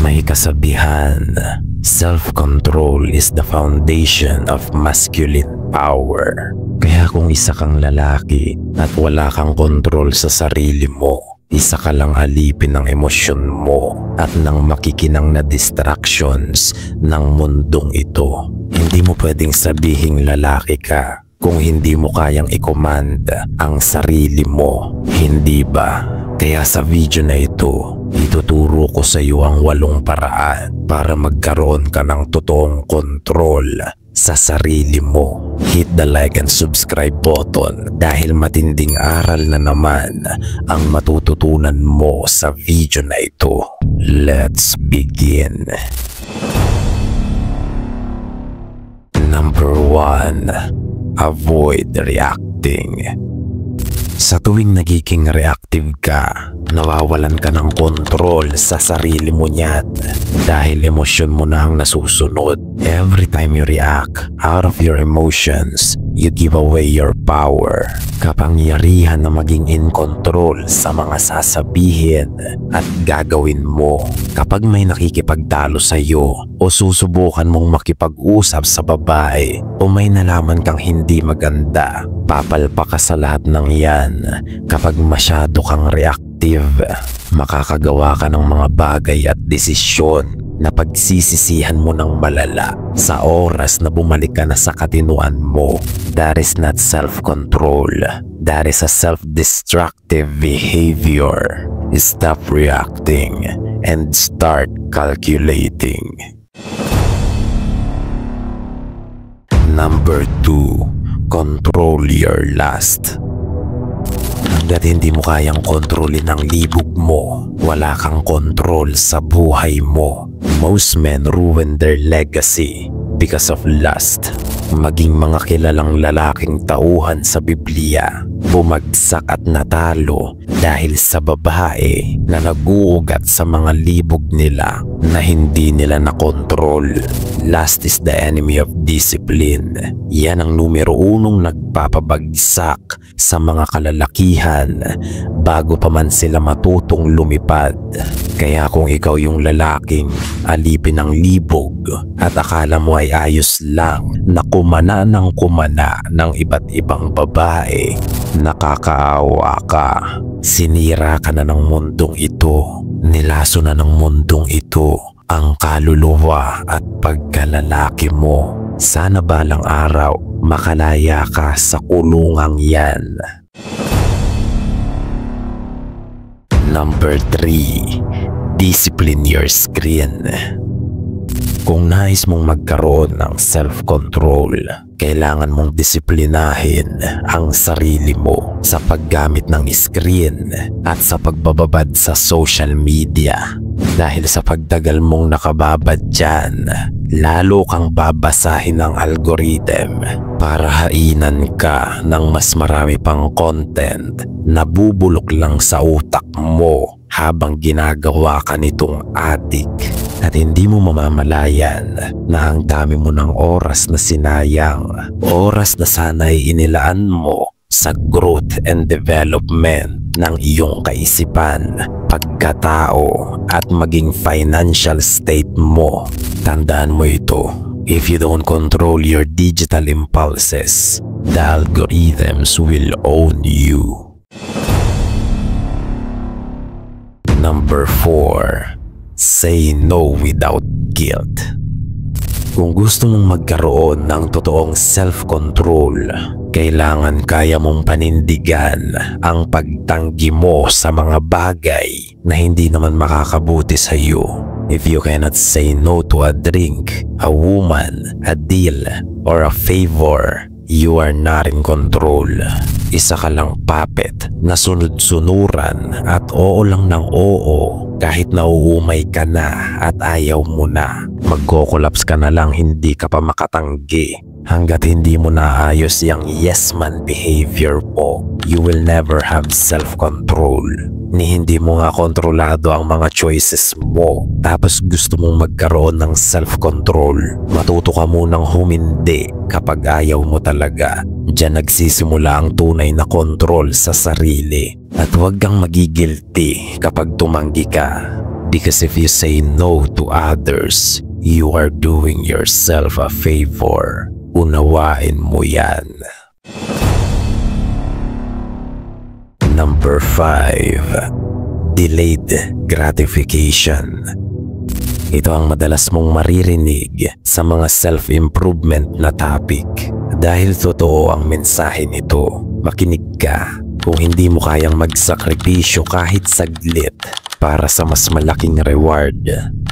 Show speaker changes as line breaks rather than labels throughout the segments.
May kasabihan, self-control is the foundation of masculine power. Kaya kung isa kang lalaki at wala kang kontrol sa sarili mo, isa ka lang alipin ng emosyon mo at ng makikinang na distractions ng mundong ito. Hindi mo pwedeng sabihing lalaki ka kung hindi mo kayang i-command ang sarili mo, hindi ba? Kaya sa video na ito, ituturo ko sa iyo ang 8 paraan para magkaroon ka ng totoong kontrol sa sarili mo. Hit the like and subscribe button dahil matinding aral na naman ang matututunan mo sa video na ito. Let's begin. Number 1. Avoid reacting. Sa tuwing nagiging reactive ka, nawawalan ka ng kontrol sa sarili mo niyan dahil emosyon mo na ang nasusunod. Every time you react out of your emotions, you give away your power. Kapangyarihan na maging in control sa mga sasabihin at gagawin mo. Kapag may nakikipagtalo sa iyo o susubukan mong makipag-usap sa babae o may nalaman kang hindi maganda, papalpa ka sa lahat ng yan. Kapag masyado kang reactive, makakagawa ka ng mga bagay at desisyon na pagsisisihan mo ng malala sa oras na bumalik ka na sa katinuan mo. That is not self-control. That is a self-destructive behavior. Stop reacting and start calculating. Number 2. Control your lust. Hanggat hindi mo kayang kontrolin ang libog mo, wala kang kontrol sa buhay mo. Most men ruin their legacy because of lust. Maging mga kilalang lalaking tauhan sa Biblia, bumagsak at natalo dahil sa babae na nag-uugat sa mga libog nila na hindi nila nakontrol. Lust is the enemy of discipline. Yan ang numero 1 nagpapabagsak sa mga kalalakihan bago pa man sila matutong lumipad. Kaya kung ikaw yung lalaking alipin ng libog at akala mo ay ayos lang na kumana ng iba't ibang babae, nakakaawa ka. Sinira ka na ng mundong ito. Nilaso na ng mundong ito ang kaluluwa at pagkalalaki mo. Sana balang araw makalaya ka sa kulungang yan. Number 3. Discipline your screen. Kung nais mong magkaroon ng self-control, kailangan mong disiplinahin ang sarili mo sa paggamit ng screen at sa pagbababad sa social media. Dahil sa pagtagal mong nakababad dyan, lalo kang babasahin ng algorithm para hainan ka ng mas marami pang content na bubulok lang sa utak mo habang ginagawa ka nitong addict. At hindi mo mamamalayan na ang dami mo ng oras na sinayang, oras na sana'y inilaan mo sa growth and development ng iyong kaisipan, pagkatao at maging financial state mo. Tandaan mo ito, if you don't control your digital impulses, the algorithms will own you. Number 4. Say no without guilt. Kung gusto mong magkaroon ng totoong self-control, kailangan kaya mong panindigan ang pagtanggi mo sa mga bagay na hindi naman makakabuti sa iyo. If you cannot say no to a drink, a woman, a deal, or a favor, you are not in control. Isa ka lang puppet na sunod-sunuran at oo lang ng oo kahit nauumay ka na at ayaw mo na. Magko-collapse ka na lang, hindi ka pa makatanggi. Hanggat hindi mo naayos yung yes man behavior mo, you will never have self-control. Ni hindi mo nga kontrolado ang mga choices mo, tapos gusto mong magkaroon ng self-control. Matuto ka munang humindi kapag ayaw mo talaga. Diyan nagsisimula ang tunay na kontrol sa sarili. At huwag kang magigilty kapag tumanggi ka. Because if you say no to others, you are doing yourself a favor. Unawain mo yan. Number 5. Delayed gratification. Ito ang madalas mong maririnig sa mga self-improvement na topic. Dahil totoo ang mensahe nito, makinig ka. Kung hindi mo kayang magsakripisyo kahit saglit para sa mas malaking reward,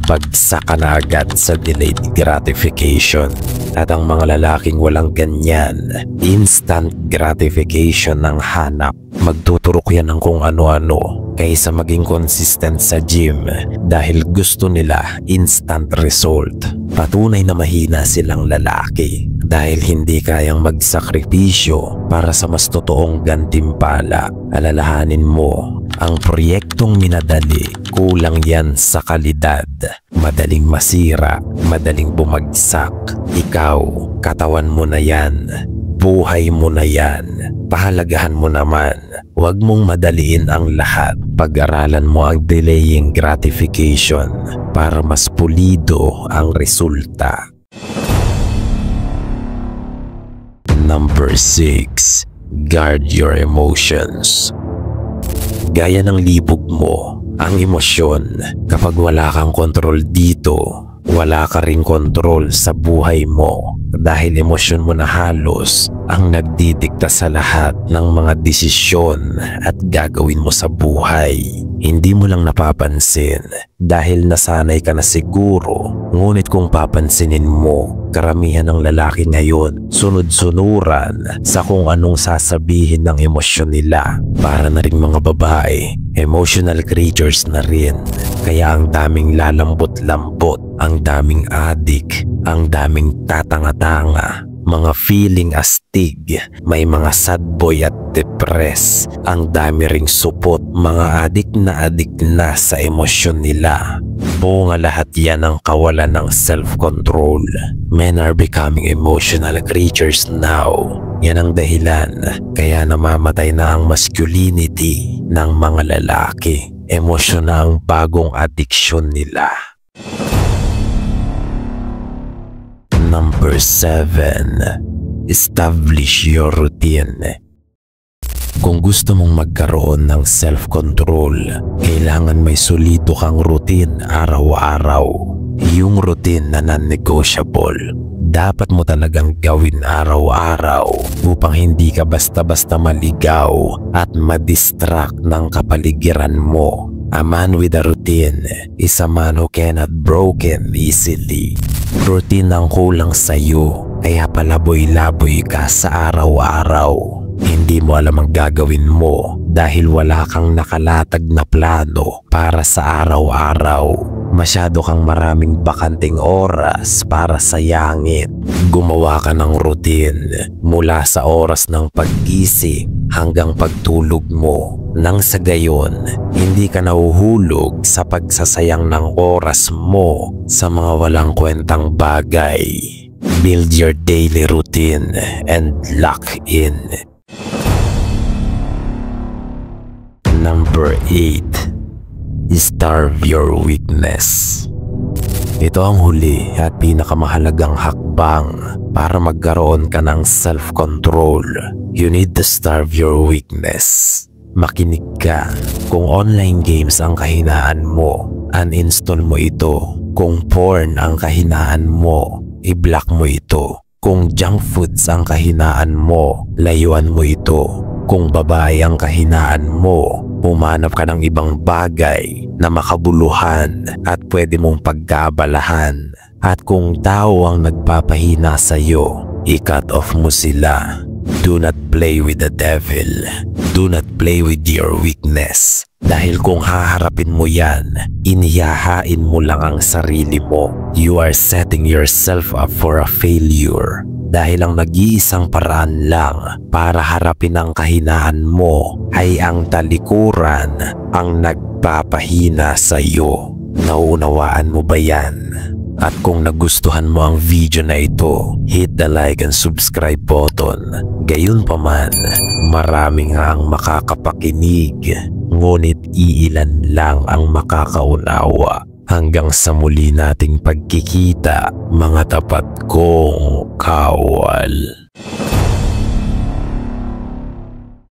bagsak ka na agad sa delayed gratification. At ang mga lalaking walang ganyan, instant gratification ng hanap. Magtuturok yan ng kung ano-ano kaysa maging consistent sa gym dahil gusto nila instant result. Patunay na mahina silang lalaki dahil hindi kayang magsakripisyo para sa mas totoong gantimpala. Alalahanin mo, ang proyektong minadali, kulang yan sa kalidad. Madaling masira, madaling bumagsak. Ikaw, katawan mo na yan. Buhay mo na yan. Pahalagahan mo naman. Huwag mong madaliin ang lahat. Pag-aralan mo ang delaying gratification para mas pulido ang resulta. Number 6. Guard your emotions. Gaya ng libog mo, ang emosyon, kapag wala kang kontrol dito, wala ka ring kontrol sa buhay mo dahil emosyon mo na halos ang nagdidikta sa lahat ng mga desisyon at gagawin mo sa buhay. Hindi mo lang napapansin dahil nasanay ka na siguro, ngunit kung papansinin mo, karamihan ng lalaki ngayon sunod-sunuran sa kung anong sasabihin ng emosyon nila. Para na ring mga babae, emotional creatures na rin. Kaya ang daming lalambot-lambot, ang daming adik, ang daming tatanga-tanga, mga feeling astig, may mga sad boy at depress, ang dami ring supot, mga adik na sa emosyon nila. Bunga lahat yan ang kawalan ng self-control. Men are becoming emotional creatures now. Yan ang dahilan kaya namamatay na ang masculinity ng mga lalaki. Emosyon na ang bagong addiction nila. Number 7. Establish your routine. Kung gusto mong magkaroon ng self-control, kailangan may solido kang routine araw-araw. Yung routine na non-negotiable, dapat mo talagang gawin araw-araw upang hindi ka basta-basta maligaw at madistract ng kapaligiran mo. A man with a routine is a man who cannot broken easily. Routine ang kulang sa'yo, kaya palaboy-laboy ka sa araw-araw. Hindi mo alam ang gagawin mo dahil wala kang nakalatag na plano para sa araw-araw. Masyado kang maraming bakanting oras para sayangin. Gumawa ka ng routine mula sa oras ng paggising hanggang pagtulog mo. Nang sa gayon, hindi ka nahuhulog sa pagsasayang ng oras mo sa mga walang kwentang bagay. Build your daily routine and lock in. Number 8. Starve your weakness. Ito ang huli at pinakamahalagang hakbang para magkaroon ka ng self-control. You need to starve your weakness. Makinig ka. Kung online games ang kahinaan mo, uninstall mo ito. Kung porn ang kahinaan mo, i-block mo ito. Kung junk foods ang kahinaan mo, layuan mo ito. Kung babae ang kahinaan mo, humanap ka ng ibang bagay na makabuluhan at pwede mong pagkabalahan. At kung tao ang nagpapahina sa iyo, i-cut off mo sila. Do not play with the devil. Do not play with your weakness. Dahil kung haharapin mo yan, inihahain mo lang ang sarili mo. You are setting yourself up for a failure. Dahil ang nag-iisang paraan lang para harapin ang kahinaan mo ay ang talikuran ang nagpapahina sa iyo. Nauunawaan mo ba yan? At kung nagustuhan mo ang video na ito, hit the like and subscribe button. Gayunpaman, marami nga ang makakapakinig. ngunit iilan lang ang makakaunawa. Hanggang sa muli nating pagkikita, mga tapat kong kawal.